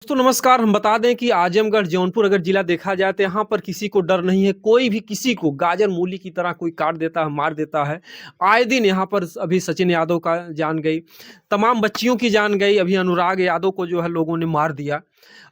तो नमस्कार। हम बता दें कि आजमगढ़ जौनपुर अगर जिला देखा जाए तो यहाँ पर किसी को डर नहीं है। कोई भी किसी को गाजर मूली की तरह कोई काट देता है, मार देता है। आए दिन यहाँ पर अभी सचिन यादव का जान गई, तमाम बच्चियों की जान गई, अभी अनुराग यादव को जो है लोगों ने मार दिया।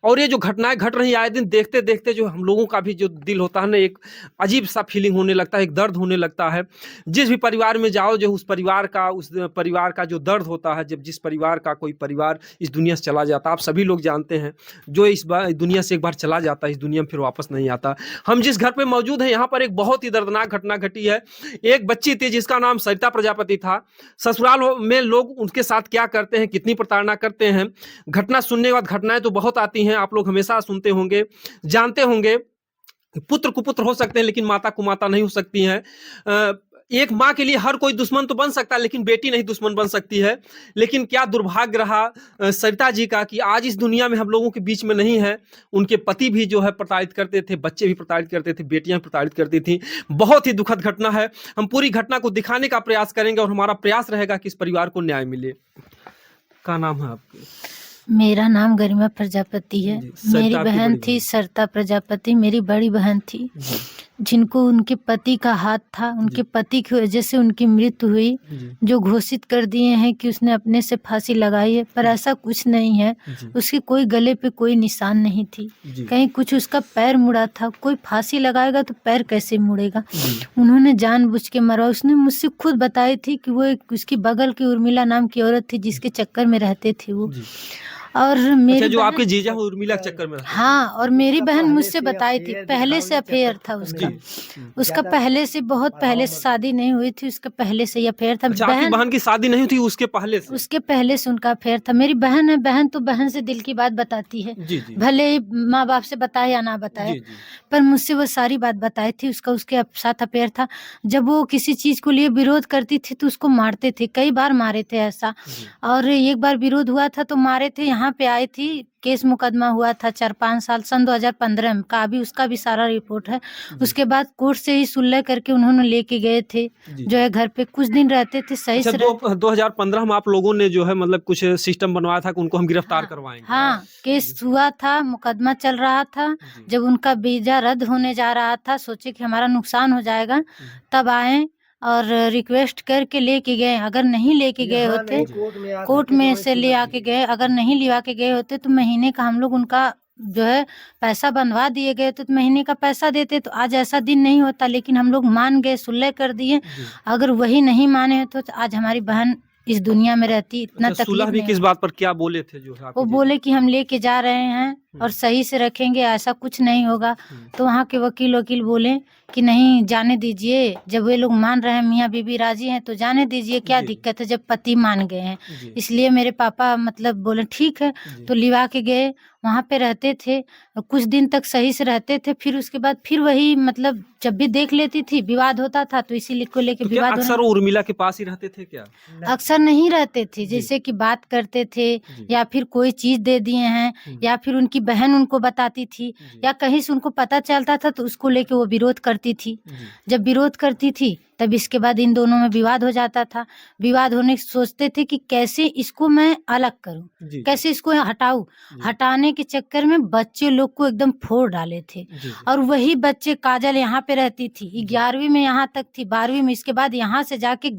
और ये जो घटनाएं घट रही आए दिन देखते देखते जो हम लोगों का भी जो दिल होता है ना, एक अजीब सा फीलिंग होने लगता है, एक दर्द होने लगता है। जिस भी परिवार में जाओ, जो उस परिवार का जो दर्द होता है, जब जिस परिवार का कोई परिवार इस दुनिया से चला जाता है, आप सभी लोग जानते हैं, जो इस बार दुनिया से एक बार चला जाता है इस दुनिया में फिर वापस नहीं आता। हम जिस घर पे मौजूद हैं यहाँ पर एक बहुत ही दर्दनाक घटना घटी है। एक बच्ची थी जिसका नाम सरिता प्रजापति था। ससुराल में लोग उनके साथ क्या करते हैं, कितनी प्रताड़ना करते हैं, घटना सुनने के बाद घटनाएं तो बहुत आती हैं, आप लोग हमेशा सुनते होंगे, जानते होंगे। पुत्र कुपुत्र हो सकते हैं लेकिन माता कुमाता नहीं हो सकती हैं। एक माँ के लिए हर कोई दुश्मन तो बन सकता है लेकिन बेटी नहीं दुश्मन बन सकती है। लेकिन क्या दुर्भाग्य रहा सरिता जी का कि आज इस दुनिया में हम लोगों के बीच में नहीं है। उनके पति भी जो है प्रताड़ित करते थे, बच्चे भी प्रताड़ित करते थे, बेटियां प्रताड़ित करती थी। बहुत ही दुखद घटना है। हम पूरी घटना को दिखाने का प्रयास करेंगे और हमारा प्रयास रहेगा कि इस परिवार को न्याय मिले। क्या नाम है आपका? मेरा नाम गरिमा प्रजापति है। जी, सरिता मेरी आपकी बहन बड़ी थी बहन। सरिता प्रजापति, मेरी बड़ी बहन थी, जी, जिनको उनके पति का हाथ था। उनके पति की वजह से उनकी मृत्यु हुई, जी, जो घोषित कर दिए हैं कि उसने अपने से फांसी लगाई है, पर ऐसा कुछ नहीं है। जी, उसके कोई गले पे कोई निशान नहीं थी, जी, कहीं कुछ उसका पैर मुड़ा था। कोई फांसी लगाएगा तो पैर कैसे मुड़ेगा? जी, उन्होंने जानबूझ के मरवा। उसने मुझसे खुद बताई थी कि वो एक उसकी बगल की उर्मिला नाम की औरत थी जिसके चक्कर में रहते थे वो। जी। और अच्छा, मेरी जो आपके बहन, जीजा हैं उर्मिला के चक्कर में रहते थे। हाँ, और मेरी बहन मुझसे बताई थी, पहले से अफेयर था उसका। जी। उसका पहले से, बहुत पहले से शादी नहीं हुई थी, उसका पहले से ही अफेयर था। अच्छा, आपकी बहन, बहन की शादी नहीं थी उसके पहले से? उसके पहले से उनका अफेयर था। मेरी बहन है, बहन तो बहन से दिल की बात बताती है, जी, जी। भले ही माँ बाप से बताए या ना बताए। जी, जी। पर मुझसे वो सारी बात बताई थी। उसका उसके साथ अफेयर था। जब वो किसी चीज को लिए विरोध करती थी तो उसको मारते थे, कई बार मारे थे ऐसा। जी, और एक बार विरोध हुआ था तो मारे थे। यहाँ पे आई थी, केस मुकदमा हुआ था 4-5 साल, सन 2015 में का, अभी उसका भी सारा रिपोर्ट है। जी। उसके बाद कोर्ट से ही सुलह करके उन्होंने लेके गए थे, जी, जो है घर पे कुछ दिन रहते थे, सही अच्छा, से 2015 में आप लोगों ने जो है मतलब कुछ सिस्टम बनवाया था कि उनको हम गिरफ्तार हाँ, करवाएंगे। हाँ, केस हुआ था, मुकदमा चल रहा था। जी, जब उनका वीजा रद्द होने जा रहा था, सोचे कि हमारा नुकसान हो जाएगा, तब आए और रिक्वेस्ट करके लेके गए। अगर नहीं लेके गए होते, कोर्ट में से ले आके गए, अगर नहीं लिवा के गए होते तो महीने का हम लोग उनका जो है पैसा बनवा दिए गए तो महीने का पैसा देते तो आज ऐसा दिन नहीं होता। लेकिन हम लोग मान गए, सुलह कर दिए। जी। अगर वही नहीं माने होते तो आज हमारी बहन इस दुनिया में रहती, इतना अच्छा, सुलह तकलीफ भी नहीं किस होता। बात पर क्या बोले थे जो है वो आपके जीजा? बोले कि हम लेके जा रहे हैं और सही से रखेंगे, ऐसा कुछ नहीं होगा। तो वहाँ के वकील बोले कि नहीं, जाने दीजिए, जब वे लोग मान रहे हैं, मियाँ बीबी राजी हैं तो जाने दीजिए, क्या जी, दिक्कत है जब पति मान गए हैं। जी, इसलिए मेरे पापा मतलब बोले ठीक है। जी, तो लिवा के गए, वहाँ पे रहते थे, कुछ दिन तक सही से रहते थे। फिर उसके बाद फिर वही, मतलब जब भी देख लेती थी विवाद होता था तो इसी को लेके तो क्या विवाद अक्सर होने, वो उर्मिला के पास ही रहते थे क्या? अक्सर नहीं रहते थे। जी, जैसे कि बात करते थे जी, या फिर कोई चीज़ दे दिए हैं, या फिर उनकी बहन उनको बताती थी, जी, या कहीं से उनको पता चलता था तो उसको लेके वो विरोध करती थी। जी, जब विरोध करती थी तब इसके बाद इन दोनों में विवाद हो जाता था। विवाद होने सोचते थे कि कैसे इसको मैं अलग करूँ, जी, कैसे इसको हटाऊँ। जी, हटाने के चक्कर में बच्चे लोग को एकदम फोड़ डाले थे। जी, जी, और वही बच्चे, काजल यहाँ पे रहती थी, जी, 11वीं में यहाँ तक थी, 12वीं में, इसके बाद यहाँ से जाके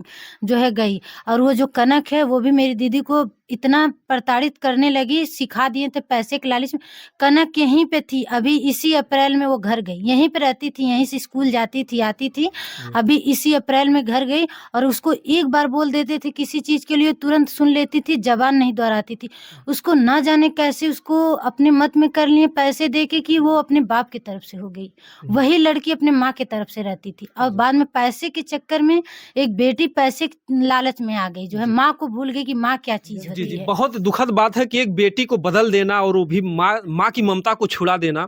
जो है गई। और वो जो कनक है वो भी मेरी दीदी को इतना प्रताड़ित करने लगी, सिखा दिए थे पैसे के लालच में। कनक यहीं पे थी, अभी इसी अप्रैल में वो घर गई। यहीं पे रहती थी, यहीं से स्कूल जाती थी, आती थी। जी, अभी इसी अप्रैल में घर गई। और उसको एक बार बोल देते थे किसी चीज़ के लिए, तुरंत सुन लेती थी, ज़बान नहीं दोहराती थी। उसको ना जाने कैसे उसको अपने मत में कर लिए पैसे दे के कि वो अपने बाप की तरफ से हो गई। वही लड़की अपने माँ की तरफ से रहती थी और बाद में पैसे के चक्कर में एक बेटी पैसे के लालच में आ गई, जो है माँ को भूल गई कि माँ क्या चीज़ जी, होती जी, है। बहुत दुखद बात है कि एक बेटी को बदल देना और वो भी माँ की ममता को छुड़ा देना।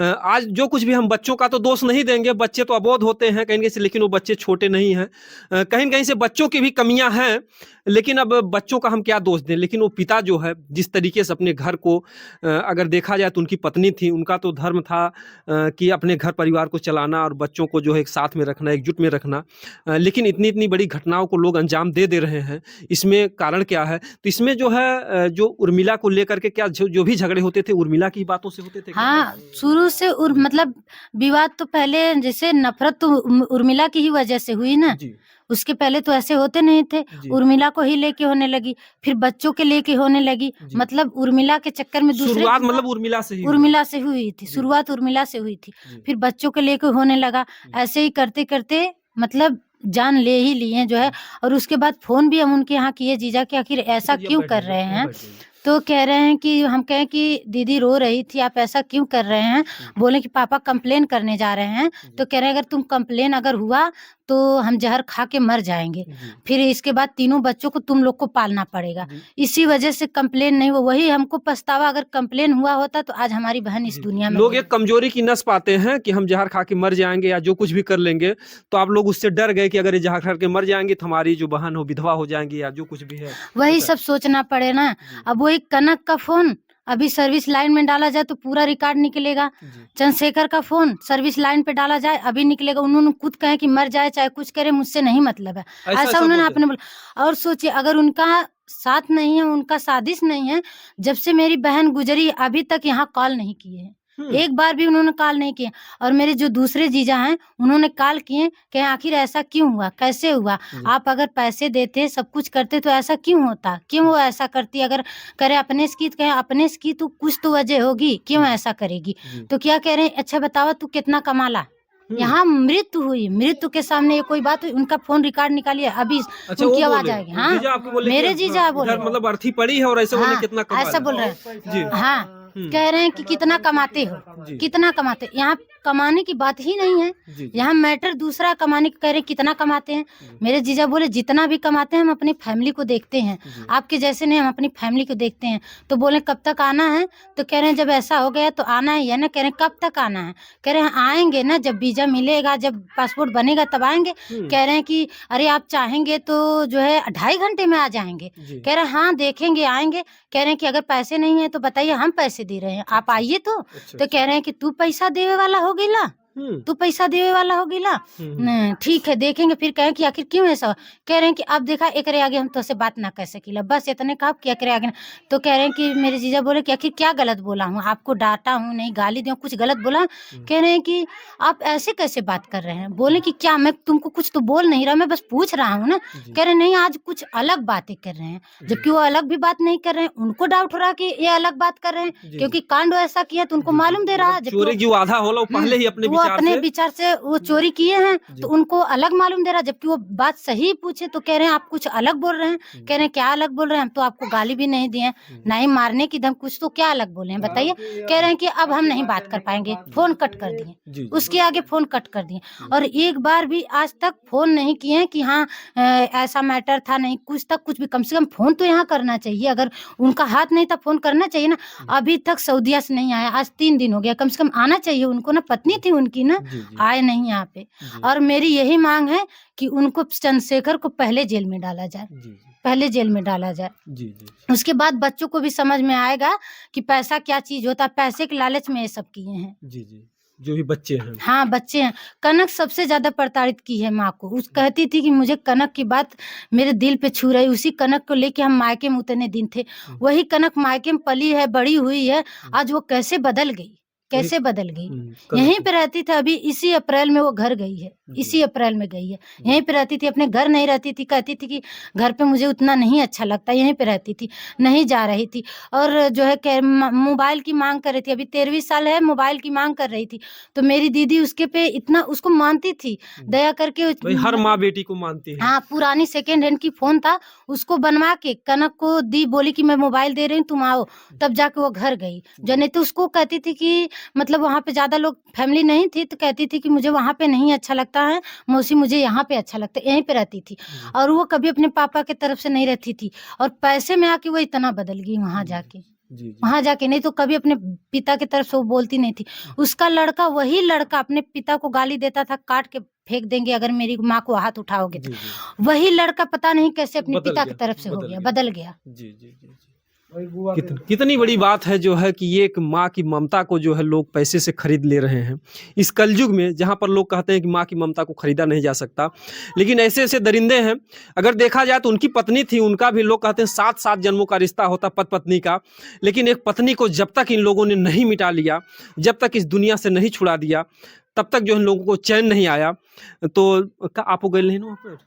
आज जो कुछ भी हम बच्चों का तो दोष नहीं देंगे, बच्चे तो अबोध होते हैं कहेंगे से, लेकिन वो बच्चे छोटे नहीं हैं। कहीं न कहीं से बच्चों की भी कमियाँ हैं, लेकिन अब बच्चों का हम क्या दोष दें? लेकिन वो पिता जो है, जिस तरीके से अपने घर को अगर देखा जाए तो उनकी पत्नी थी, उनका तो धर्म था कि अपने घर परिवार को चलाना और बच्चों को जो है एक साथ में रखना, एकजुट में रखना। लेकिन इतनी-इतनी बड़ी घटनाओं को लोग अंजाम दे रहे हैं, इसमें कारण क्या है? तो इसमें जो है जो उर्मिला को लेकर के क्या जो जो भी झगड़े होते थे, उर्मिला की बातों से होते थे क्या? हाँ, शुरू से मतलब विवाद तो पहले जैसे नफ़रत तो उर्मिला की ही वजह से हुई ना। जी, उसके पहले तो ऐसे होते नहीं थे। जी, उर्मिला को ही लेके होने लगी, फिर बच्चों के लेके होने लगी। जी। मतलब उर्मिला के चक्कर में दूसरे शुरुआत मतलब उर्मिला से ही हुई। उर्मिला से हुई थी, जी, शुरुआत उर्मिला से हुई थी। जी, फिर बच्चों को लेके होने लगा। जी, ऐसे ही करते-करते मतलब जान ले ही लिए जो है। और उसके बाद फ़ोन भी हम उनके यहाँ किए जीजा कि आखिर ऐसा जी, अब क्यों बैठ कर जाइए, रहे अब हैं? बैठ जाइए। तो कह रहे हैं कि हम कहें कि दीदी रो रही थी, आप ऐसा क्यों कर रहे हैं? हुँ, बोले कि पापा कंप्लेन करने जा रहे हैं। जी, तो कह रहे हैं अगर तुम कंप्लेन अगर हुआ तो हम ज़हर खा के मर जाएँगे। जी, फिर इसके बाद तीनों बच्चों को तुम लोग को पालना पड़ेगा। जी, इसी वजह से कंप्लेन नहीं हुआ, वही हमको पछतावा अगर कंप्लेन हुआ होता तो आज हमारी बहन इस जी। दुनिया में लोग नहीं एक कमज़ोरी की नस पाते हैं कि हम ज़हर खा के मर जाएँगे या जो कुछ भी कर लेंगे, तो आप लोग उससे डर गए कि अगर ये ज़हर खा के मर जाएँगे तो हमारी जो बहन हो विधवा हो जाएँगी या जो कुछ भी है, वही ऐसा? सब सोचना पड़े ना। जी, अब वही कनक का फ़ोन अभी सर्विस लाइन में डाला जाए तो पूरा रिकॉर्ड निकलेगा। जी। चंद्रशेखर का फ़ोन सर्विस लाइन पे डाला जाए अभी निकलेगा। उन्होंने खुद कहा है कि मर जाए चाहे कुछ करे मुझसे नहीं मतलब है। ऐसा ऐसा उन्होंने बोलते हैं? आपने बोला। और सोचिए अगर उनका साथ नहीं है, उनका साजिश नहीं है, जब से मेरी बहन गुज़री अभी तक यहाँ कॉल नहीं किए हैं। हुँ, एक बार भी उन्होंने कॉल नहीं किए। और मेरे जो दूसरे जीजा हैं, उन्होंने कॉल किए कि आखिर ऐसा क्यों हुआ? कैसे हुआ? जी, आप अगर पैसे देते, सब कुछ करते तो ऐसा क्यों होता? क्यों वो ऐसा करती? अगर करे अपने से की तो कहें अपने से की तो कुछ तो वजह होगी, क्यों जी, ऐसा करेगी? जी। तो क्या कह रहे हैं, अच्छा बताओ तू कितना कमा ला? हुँ, यहाँ मृत्यु हुई, मृत्यु के सामने ये कोई बात हुई? उनका फ़ोन रिकॉर्ड निकालिए, अभी अच्छा वो उनकी आवाज़ बोले, आएगी। हाँ, जीजा आपके बोले कि मेरे जीजा बोले। इधर मतलब अर्थी पड़ी है और ऐसे बोले हाँ, कितना कमा ऐसा ला? बोल रहे हैं। जी, हाँ, हुँ, कह रहे हैं कि कितना कमाते हो? जी, कितना कमाते? यहाँ कमाने की बात ही नहीं है। जी, जी, यहाँ मैटर दूसरा कमाने का, कह रहे हैं कितना कमाते हैं? जी, मेरे जीजा बोले जितना भी कमाते हैं हम अपनी फैमिली को देखते हैं। जी, आपके जैसे नहीं, हम अपनी फैमिली को देखते हैं। तो बोले कब तक आना है? तो कह रहे हैं जब ऐसा हो गया तो आना ही है ना। कह रहे हैं कब तक आना है? कह रहे हैं आएँगे ना जब वीज़ा मिलेगा, जब पासपोर्ट बनेगा तब आएँगे। हुँ, कह रहे हैं कि अरे आप चाहेंगे तो जो है 2.5 घंटे में आ जाएँगे। जी, कह रहे हैं हाँ, देखेंगे आएँगे। कह रहे हैं कि अगर पैसे नहीं हैं तो बताइए हम पैसे दे रहे हैं, आप अच्छा, आइए तो। अच्छा, तो अच्छा। कह रहे हैं कि तू पैसा देवे वाला हो गइला? हुँ, तू पैसा देवे वाला हो गइला? हुँ, हुँ, न ठीक है देखेंगे। फिर कहें कि आखिर क्यों ऐसा? कह रहे हैं कि अब देखा एकरे आगे हम तोसे बात ना कर सकीला। बस इतने कहा कि एकरे आगे ना। तो कह रहे हैं कि मेरे जीजा बोले कि आखिर क्या गलत बोला हूँ? आपको डाँटा हूँ नहीं, गाली दी हूँ, कुछ गलत बोला? हुँ, कह रहे हैं कि आप ऐसे कैसे बात कर रहे हैं? बोले कि क्या मैं तुमको कुछ तो बोल नहीं रहा, मैं बस पूछ रहा हूँ ना। जी, कह रहे नहीं आज कुछ अलग बातें कर रहे हैं। जी, जबकि वो अलग भी बात नहीं कर रहे हैं। उनको डाउट हो रहा है कि ये अलग बात कर रहे हैं, जी, जी, क्योंकि कांड ऐसा किया तो उनको जी, जी, मालूम दे रहा मतलब है। जबकि वो चोरी जो आधा होला वो पहले ही अपने वो विचार अपने से विचार से वो चोरी किए हैं, तो जी, उनको अलग मालूम दे रहा है। जबकि वो बात सही पूछे तो कह रहे हैं आप कुछ अलग बोल रहे हैं। हुँ, कह रहे हैं क्या अलग बोल रहे हैं? हम तो आपको गाली भी नहीं दिए हैं, हुँ, ना ही मारने की धम, कुछ तो क्या अलग बोले हैं बताइए? कह रहे हैं कि अब हम नहीं बात कर पाएँगे, फ़ोन कट कर दिए। जी, जी, उसके आगे फ़ोन कट कर दिए। जी, और एक बार भी आज तक फ़ोन नहीं किए हैं कि हाँ ऐसा मैटर था, नहीं कुछ तक कुछ भी। कम से कम फ़ोन तो यहाँ करना चाहिए। अगर उनका हाथ नहीं था फ़ोन करना चाहिए ना। हुँ, अभी तक सऊदीया से नहीं आया, आज 3 दिन हो गया, कम से कम आना चाहिए उनको ना, पत्नी थी उनकी ना, जी, जी, आए नहीं यहाँ पे। जी, और मेरी यही माँग है कि उनको चंद्रशेखर को पहले जेल में डाला जाए, जी, जी, पहले जेल में डाला जाए। जी, जी, उसके बाद बच्चों को भी समझ में आएगा कि पैसा क्या चीज़ होता है, पैसे के लालच में ये सब किए हैं। जी, जी, जो भी बच्चे हैं। हाँ, बच्चे हैं। कनक सबसे ज़्यादा प्रताड़ित की है माँ को। उस कहती थी कि मुझे कनक की बात मेरे दिल पे छू रही। उसी कनक को लेके हम मायके में उतने दिन थे। हुँ, वही कनक मायके में पली है, बड़ी हुई है। हुँ, आज वो कैसे बदल गई, वही कैसे बदल गई। कनक यहीं पे रहती थी, अभी इसी अप्रैल में वो घर गई है। जी, इसी अप्रैल में गई है। जी, यहीं पे रहती थी, अपने घर नहीं रहती थी। कहती थी कि घर पे मुझे उतना नहीं अच्छा लगता, यहीं पे रहती थी, नहीं जा रही थी। और जो है क म मोबाइल की माँग कर रही थी। अभी 13वीं साल है, मोबाइल की माँग कर रही थी। तो मेरी दीदी उसके पे इतना उसको मानती थी, जी, दया करके भाई हर मतलब माँ बेटी को मानती है। हाँ, पुरानी सेकंड हैंड की फ़ोन था, उसको बनवा के कनक को दी, बोली कि मैं मोबाइल दे रही हूँ, तुम आओ। तब जाके वो घर गई। जो जी, नहीं तो उसको कहती थी कि मतलब वहाँ पे ज़्यादा लोग फैमिली नहीं थी, तो कहती थी कि मुझे वहाँ पे नहीं अच्छा लगता है, मौसी मुझे यहाँ पे अच्छा लगता है, यहीं पे रहती थी। जी, और वो कभी अपने पापा की तरफ से नहीं रहती थी। और पैसे में आके वो इतना बदल गई वहाँ जी, जाके। जी, जी। वहाँ जाके, नहीं तो कभी अपने पिता की तरफ से वो बोलती नहीं थी। उसका लड़का, वही लड़का अपने पिता को गाली देता था, काट के फेंक देंगे अगर मेरी माँ को हाथ उठाओगे तो। जी, जी। वही लड़का पता नहीं कैसे अपने बदल पिता की गया, तरफ से हो बदल गया, गया। बदल गया। जी, जी, जी, जी। कितनी बड़ी बात है जो है कि ये एक माँ की ममता को जो है लोग पैसे से खरीद ले रहे हैं। इस कलयुग में जहाँ पर लोग कहते हैं कि माँ की ममता को खरीदा नहीं जा सकता, लेकिन ऐसे-ऐसे दरिंदे हैं। अगर देखा जाए तो उनकी पत्नी थी, उनका भी लोग कहते हैं 7-7 जन्मों का रिश्ता होता पति-पत्नी का। लेकिन एक पत्नी को जब तक इन लोगों ने नहीं मिटा लिया, जब तक इस दुनिया से नहीं छुड़ा दिया, तब तक जो है इन लोगों को चैन नहीं आया। तो आप गए नहीं ना वहाँ पर?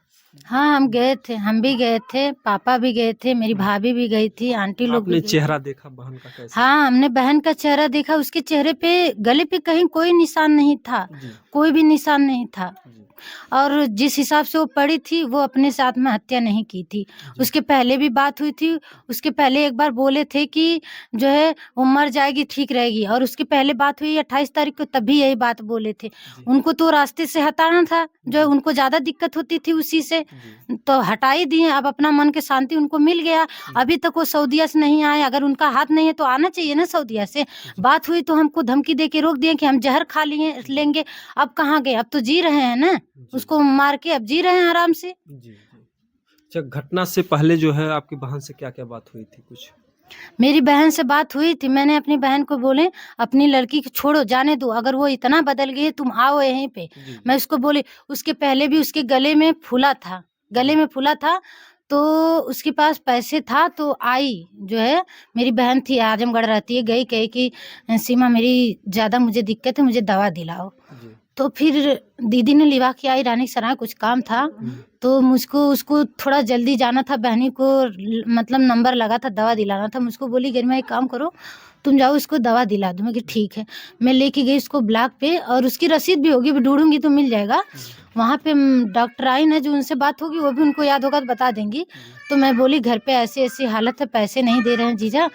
हाँ, हम गए थे, हम भी गए थे, पापा भी गए थे, मेरी भाभी भी गई थी, आंटी लोग भी आपने गई थी। चेहरा देखा बहन का कैसा? हाँ, हमने बहन का चेहरा देखा, उसके चेहरे पे, गले पे कहीं कोई निशान नहीं था, जी, कोई भी निशान नहीं था। जी, और जिस हिसाब से वो पड़ी थी, वो अपने से आत्महत्या नहीं की थी। जी। उसके पहले भी बात हुई थी, उसके पहले एक बार बोले थे कि जो है वो मर जाएगी, ठीक रहेगी, और उसके पहले बात हुई 28 तारीख को, तब भी यही बात बोले थे। जी, उनको तो रास्ते से हटाना था, जो है जी। उनको ज़्यादा दिक्कत होती थी उसी से, जी, तो हटा ही दिए। अब अपना मन की शांति उनको मिल गया। अभी तक वो सऊदीया से नहीं आए, अगर उनका हाथ नहीं है तो आना चाहिए ना सऊदीया से। बात हुई तो हमको धमकी दे के रोक दिए कि हम ज़हर खा लिए लेंगे। अब कहाँ गए? अब तो जी रहे हैं ना, जी, उसको मार के अब जी रहे हैं आराम से। जी, जी। अच्छा, घटना से पहले जो है आपकी बहन से क्या-क्या बात हुई थी कुछ? मेरी बहन से बात हुई थी, मैंने अपनी बहन को बोले अपनी लड़की को छोड़ो, जाने दो, अगर वो इतना बदल गई है तुम आओ यहीं पे। जी, मैं उसको बोली, उसके पहले भी उसके गले में फूला था, गले में फूला था, तो उसके पास पैसे था तो आई, जो है मेरी बहन थी, आजमगढ़ रहती है, गई, कही कि सीमा मेरी ज़्यादा मुझे दिक्कत है, मुझे दवा दिलाओ। जी। तो फिर दीदी ने लिवा के आई, रानी सराय कुछ काम था, तो मुझको उसको थोड़ा जल्दी जाना था, बहनी को मतलब नंबर लगा था, दवा दिलाना था। मुझको बोली गरिमा एक काम करो, तुम जाओ इसको दवा दिला दो। मैं कि ठीक है। मैं लेके गई उसको ब्लॉक पे, और उसकी रसीद भी होगी, भी ढूँढूँगी तो मिल जाएगा। वहाँ पे डॉक्टर आई ना, जो उनसे बात होगी वो भी उनको याद होगा तो बता देंगी। तो मैं बोली घर पे ऐसी-ऐसी हालत है, पैसे नहीं दे रहे हैं जीजा,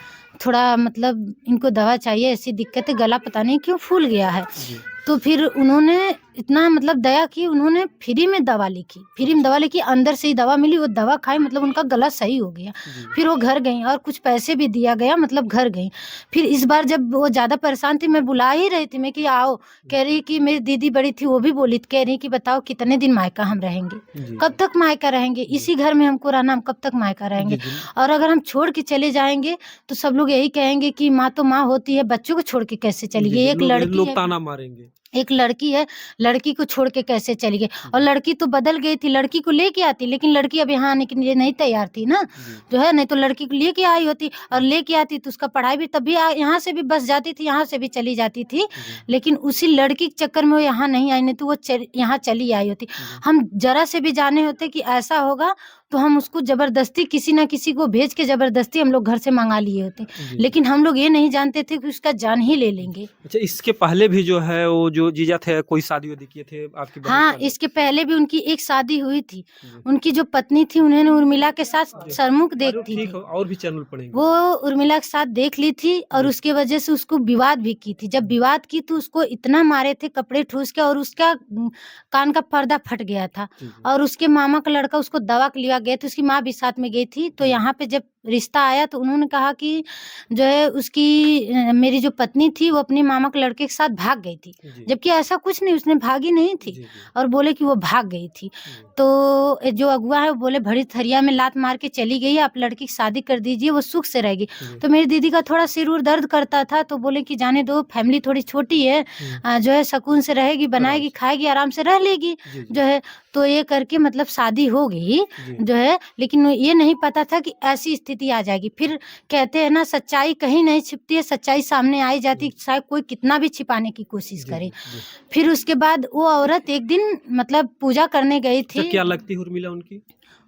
थोड़ा मतलब इनको दवा चाहिए, ऐसी दिक्कत है, गला पता नहीं क्यों फूल गया है। जी, तो फिर उन्होंने इतना मतलब दया की, उन्होंने फ्री में दवा लिखी, फ्री में दवा लिखी, अंदर से ही दवा मिली, वो दवा खाई, मतलब उनका गला सही हो गया। जी, फिर वो घर गईं और कुछ पैसे भी दिया गया, मतलब घर गईं। फिर इस बार जब वो ज़्यादा परेशान थी, मैं बुला ही रही थी, मैं कि आओ, कह रही कि मेरी दीदी बड़ी थी, वो भी बोली, कह रही कि बताओ कितने दिन मायका हम रहेंगे? जी, कब तक मायका रहेंगे? इसी घर में हमको रहना, हम कब तक मायका जी, रहेंगे? जी। और अगर हम छोड़ के चले जाएँगे, तो सब लोग यही कहेंगे कि माँ तो माँ होती है, बच्चों को छोड़ के कैसे चली जी, गई? जी, एक लोग लड़की लोग है, ताना मारेंगे। एक लड़की है, लड़की को छोड़ के कैसे चली गई? और लड़की तो बदल गई थी, लड़की को लेके आती, लेकिन लड़की अब यहाँ आने के लिए नहीं तैयार थी ना, जी, जो है, नहीं तो लड़की को लेके आई होती, और लेके आती तो उसका पढ़ाई भी तब भी यहाँ से भी बस जाती थी, यहाँ से भी चली जाती थी। जी, लेकिन उसी लड़की के चक्कर में वो यहाँ नहीं आई, नहीं तो वो यहाँ चली आई होती। जी, हम ज़रा से भी जाने होते कि ऐसा होगा, तो हम उसको ज़बरदस्ती किसी न किसी को भेज के ज़बरदस्ती हम लोग घर से मँगा लिए होते। जी, जी। लेकिन हम लोग ये नहीं जानते थे कि उसका जान ही ले लेंगे। अच्छा, इसके पहले भी जो है वो जो जीजा थे कोई शादी-वादी किए थे आपकी बहन हाँ, के पहले? इसके पहले भी उनकी एक शादी हुई थी। जी। उनकी जो पत्नी थी, उन्होंने उर्मिला के साथ सरमुख अरे देखती ठीक थी। है, और भी चैनल पड़ेंगे। वो उर्मिला के साथ देख ली थी, और जी। उसके वजह से उसको विवाद भी की थी। जब विवाद की तो उसको इतना मारे थे कपड़े ठूस के, और उसका कान का पर्दा फट गया था। जी, जी। और उसके मामा का लड़का उसको दवा के लिया गया था, उसकी माँ भी साथ में गई थी। तो यहाँ पे जब रिश्ता आया तो उन्होंने कहा कि जो है उसकी मेरी जो पत्नी थी वो अपने मामा के लड़के के साथ भाग गई थी। जी, जबकि ऐसा कुछ नहीं, उसने भागी नहीं थी, जी, जी, और बोले कि वो भाग गई थी। जी, तो जो अगुआ है वो बोले भरी थरिया में लात मार के चली गई है, आप लड़की की शादी कर दीजिए, वो सुख से रहेगी। जी। तो मेरी दीदी का थोड़ा सिर-उर दर्द करता था, तो बोले कि जाने दो, फैमिली थोड़ी छोटी है, जो है सुकून से रहेगी, आराम बनाएगी, से। खाएगी, आराम से रह लेगी, जी, जी, जो है। तो ये करके मतलब शादी हो गई, जी। जो है, लेकिन ये नहीं पता था कि ऐसी स्थिति आ जाएगी। फिर कहते हैं ना, सच्चाई कहीं नहीं छिपती है, सच्चाई सामने आ ही जाती, चाहे कोई कितना भी छिपाने की कोशिश जी, करे। जी, जी। फिर उसके बाद वो औरत एक दिन मतलब पूजा करने गई अच्छा, थी, क्या लगती है उर्मिला उनकी?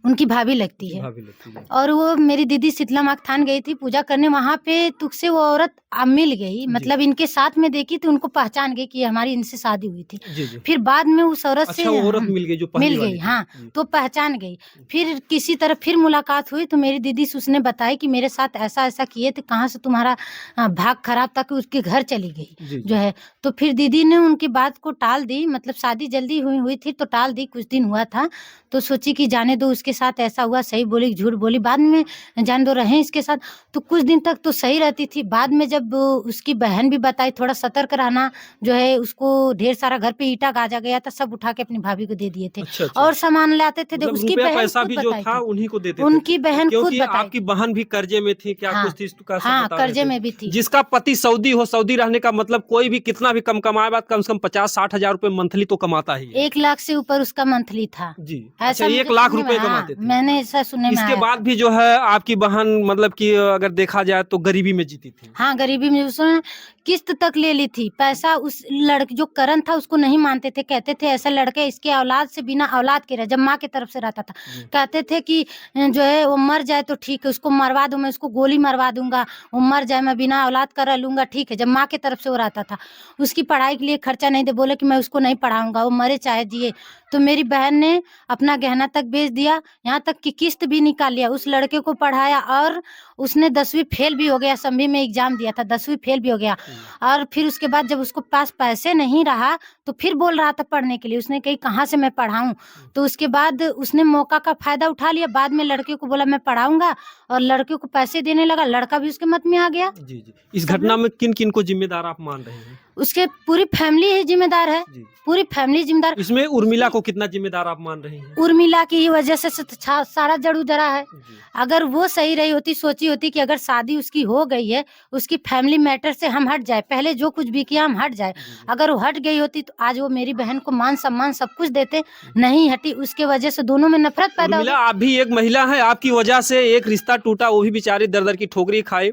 उनकी भाभी लगती जी, है। भाभी लगती है। और वो मेरी दीदी शीतला माँ थान गई थी पूजा करने, वहाँ पे तुक से वो औरत मिल गई, जी। मतलब इनके साथ में देखी तो उनको पहचान गई कि हमारी इनसे शादी हुई थी। जी, जी। फिर बाद में उस औरत से अच्छा, वो औरत मिल गई जो पहली मिल वाली गई, थी। हाँ, जी। तो पहचान गई। फिर किसी तरह फिर मुलाकात हुई तो मेरी दीदी से उसने बताया कि मेरे साथ ऐसा-ऐसा किए थे, कहाँ से तुम्हारा भाग खराब था कि उसके घर चली गई, जी, जो जी। है। तो फिर दीदी ने उनकी बात को टाल दी, मतलब शादी जल्दी हुई थी तो टाल दी, कुछ दिन हुआ था, तो सोची कि जाने दो, उसके साथ ऐसा हुआ, सही बोली झूठ बोली, बाद में जान दो रहे इसके साथ, तो कुछ दिन तक तो सही रहती थी। बाद में जब उसकी बहन भी बताई थोड़ा सतर्क रहना जो है, उसको ढेर सारा घर पे ईंटा गाजा गया था, सब उठा के अपनी भाभी को दे दिए थे। अच्छा, अच्छा। और सामान लाते थे, मतलब उसकी रुपया बहन पैसा खुद भी जो बताई था थी, उन्हीं को देते थे। उनकी बहन खुद क्योंकि बताई आपकी बहन भी कर्जे में थी, क्या हाँ, कुछ थी, इसका सब हाँ, बता रहे कर्जे थे। में भी थी। जिसका पति सऊदी हो, सऊदी रहने का मतलब कोई भी कितना भी कम कमाए बात कम से कम 50-60 हजार रुपए मंथली तो कमाता ही है। 1 लाख से ऊपर उसका मंथली था। जी, अच्छा ऐसा 1 मुझे लाख सुनने में रुपए कमाते थे। मैंने ऐसा सुनने में इसके आया बाद था। भी जो है आपकी बहन मतलब कि अगर देखा जाए तो गरीबी में जीती थी। हाँ, गरीबी में उसने किस्त तक ले ली थी। पैसा उस लड़के जो करण था उसको नहीं मानते थे, कहते थे ऐसा लड़का इसके औलाद से बिना औलाद के रहे, जब माँ की तरफ से रहता था। जी। कहते थे कि जो है वो मर जाए तो ठीक है, उसको मरवा दूँ, मैं उसको गोली मरवा दूँगा, वो मर जाए मैं बिना औलाद का रह लूँगा, ठीक है। जब माँ की तरफ से वो रहता था, उसकी पढ़ाई के लिए खर्चा नहीं दे, बोले कि मैं उसको नहीं पढ़ाऊँगा, वो मरे चाहे जिए। तो मेरी बहन ने अपना गहना तक बेच दिया, यहाँ तक कि किस्त भी निकाल लिया, उस लड़के को पढ़ाया और उसने 10वीं फेल भी हो गया, असम्बली में एग्जाम दिया था, 10वीं फेल भी हो गया। और फिर उसके बाद जब उसको पास पैसे नहीं रहा तो फिर बोल रहा था पढ़ने के लिए, उसने कही कहाँ से मैं पढ़ाऊँ? तो उसके बाद उसने मौका का फ़ायदा उठा लिया, बाद में लड़के को बोला मैं पढ़ाऊँगा और लड़के को पैसे देने लगा, लड़का भी उसके मत में आ गया। जी, जी। इस घटना में किन-किन को जिम्मेदार आप मान रहे हैं? उसके पूरी फैमिली ही ज़िम्मेदार है, जी। पूरी फैमिली ज़िम्मेदार। इसमें उर्मिला को कितना जिम्मेदार आप मान रहे हैं? उर्मिला की ही वजह से सारा जड़-उजड़ा है। जी। अगर वो सही रही होती, सोची होती कि अगर शादी उसकी हो गई है, उसकी फैमिली मैटर से हम हट जाए, पहले जो कुछ भी किया हम हट जाए। जी, जी। अगर वो हट गई होती तो आज वो मेरी बहन को मान-सम्मान सब कुछ देते, नहीं हटी, उसके वजह से दोनों में नफ़रत पैदा हो उर्मिला गई। आप भी एक महिला हैं, आपकी वजह से एक रिश्ता टूटा, वो भी बेचारी दर-दर की ठोकरें खाए।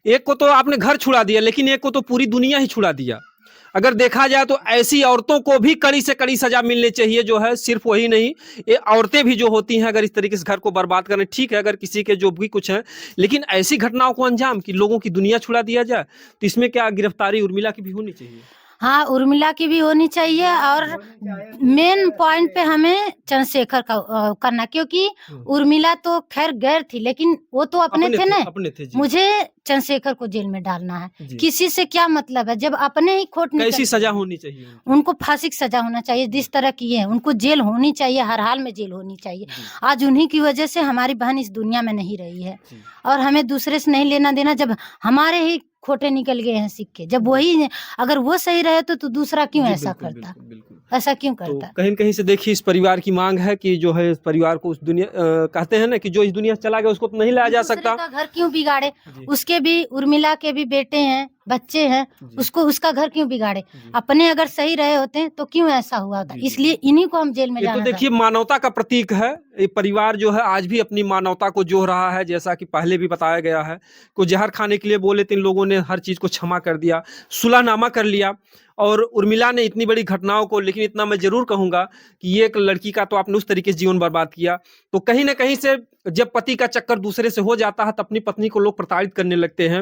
एक को तो आपने घर छुड़ा दिया, लेकिन एक को तो पूरी दुनिया ही छुड़ा दिया। अगर देखा जाए तो ऐसी औरतों को भी कड़ी से कड़ी सज़ा मिलनी चाहिए, जो है सिर्फ़ वही नहीं, ये औरतें भी जो होती हैं अगर इस तरीके से घर को बर्बाद करें, ठीक है अगर किसी के जो भी कुछ है, लेकिन ऐसी घटनाओं को अंजाम कि लोगों की दुनिया छुड़ा दिया जाए, तो इसमें क्या गिरफ्तारी उर्मिला की भी होनी चाहिए? हाँ, उर्मिला की भी होनी चाहिए और मेन पॉइंट पे हमें चंद्रशेखर का करना, क्योंकि उर्मिला तो खैर गैर थी, लेकिन वो तो अपने थे ना। अपने थे जी। मुझे चंद्रशेखर को जेल में डालना है। जी। किसी से क्या मतलब है, जब अपने ही खोट निकल कैसी गई। सज़ा होनी चाहिए उनको? उनको फांसी की सजा होना चाहिए, जिस तरह की है उनको जेल होनी चाहिए, हर हाल में जेल होनी चाहिए। जी। आज उन्हीं की वजह से हमारी बहन इस दुनिया में नहीं रही है जी। और हमें दूसरे से नहीं लेना देना, जब हमारे ही खोटे निकल गए हैं सिक्के, जब वही अगर वो सही रहे तो दूसरा क्यों जी, ऐसा बिल्कुल, करता, बिल्कुल, बिल्कुल। ऐसा क्यों तो करता। कहीं न कहीं से देखिए इस परिवार की मांग है कि जो है इस परिवार को उस दुनिया कहते हैं ना कि जो इस दुनिया से चला गया उसको तो नहीं लाया जा दूसरे सकता। का घर क्यों बिगाड़े, जी। उसके भी उर्मिला के भी बेटे हैं, बच्चे हैं, जी। उसको उसका घर क्यों बिगाड़े। जी। अपने अगर सही रहे होते तो क्यों ऐसा हुआ होता, जी, जी। इसलिए इन्हीं को हम जेल में ये तो जाना देखिए मानवता का प्रतीक है। ये परिवार जो है आज भी अपनी मानवता को जोह रहा है, जैसा कि पहले भी बताया गया है। को जहर खाने के लिए बोले तो इन लोगों ने हर चीज़ को क्षमा कर दिया, सुलहनामा कर लिया और उर्मिला ने इतनी बड़ी घटनाओं को, लेकिन इतना मैं ज़रूर कहूँगा कि ये एक लड़की का तो आपने उस तरीके से जीवन बर्बाद किया। तो कहीं न कहीं से जब पति का चक्कर दूसरे से हो जाता है, तो अपनी पत्नी को लोग प्रताड़ित करने लगते हैं।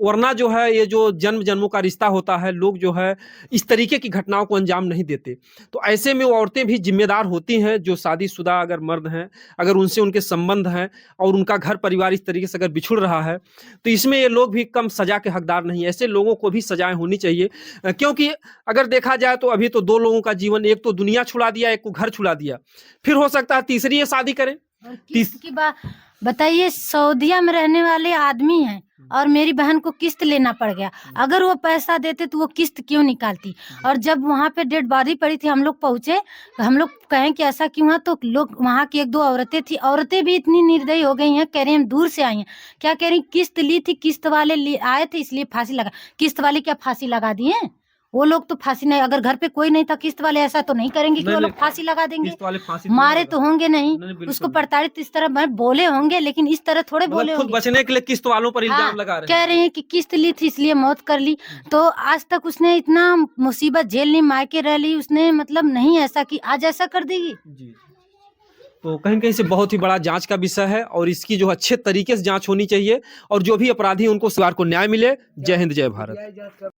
वरना जो है ये जो जन्म-जन्मों का रिश्ता होता है, लोग जो है इस तरीके की घटनाओं को अंजाम नहीं देते। तो ऐसे में वो औरतें भी ज़िम्मेदार होती हैं, जो शादीशुदा अगर मर्द हैं, अगर उनसे उनके संबंध हैं और उनका घर परिवार इस तरीके से अगर बिछुड़ रहा है, तो इसमें ये लोग भी कम सज़ा के हकदार नहीं हैं। ऐसे लोगों को भी सज़ाएँ होनी चाहिए, क्योंकि अगर देखा जाए तो अभी तो 2 लोगों का जीवन, एक तो दुनिया छुड़ा दिया, एक को घर छुड़ा दिया। फिर हो सकता है तीसरी ये शादी करें। और किस्त की बात बताइए, सऊदीया में रहने वाले आदमी हैं और मेरी बहन को किस्त लेना पड़ गया। अगर वो पैसा देते तो वो किस्त क्यों निकालती। और जब वहाँ पे डेड बॉडी पड़ी थी, हम लोग पहुँचे, हम लोग कहें कि ऐसा क्यों है, तो लोग वहाँ की 1-2 औरतें थी, औरतें भी इतनी निर्दयी हो गई हैं, कह रही हैं हम दूर से आई हैं। क्या कह रही, किस्त ली थी, किस्त वाले आए थे इसलिए फांसी लगा। किस्त वाले क्या फांसी लगा दिए? वो लोग तो फांसी नहीं, अगर घर पे कोई नहीं था किस्त वाले ऐसा तो नहीं करेंगे कि वो लोग फांसी लगा देंगे। किस्त वाले फांसी मारे तो होंगे नहीं, बिल्कुल उसको नहीं। प्रताड़ित इस तरह बोले होंगे, लेकिन इस तरह थोड़े बोले मतलब खुद होंगे। बचने के लिए किस्त वालों पर इल्जाम लगा रहे कह हैं। रहे हैं कि किस्त ली थी इसलिए मौत कर ली। तो आज तक उसने इतना मुसीबत झेल ली, मायके रह ली, उसने मतलब नहीं ऐसा कि आज ऐसा कर देगी। जी। तो कहीं न कहीं से बहुत ही बड़ा जाँच का विषय है और इसकी जो अच्छे तरीके से जाँच होनी चाहिए और जो भी अपराधी हैं उनको सरकार को न्याय मिले। जय हिंद, जय भारत।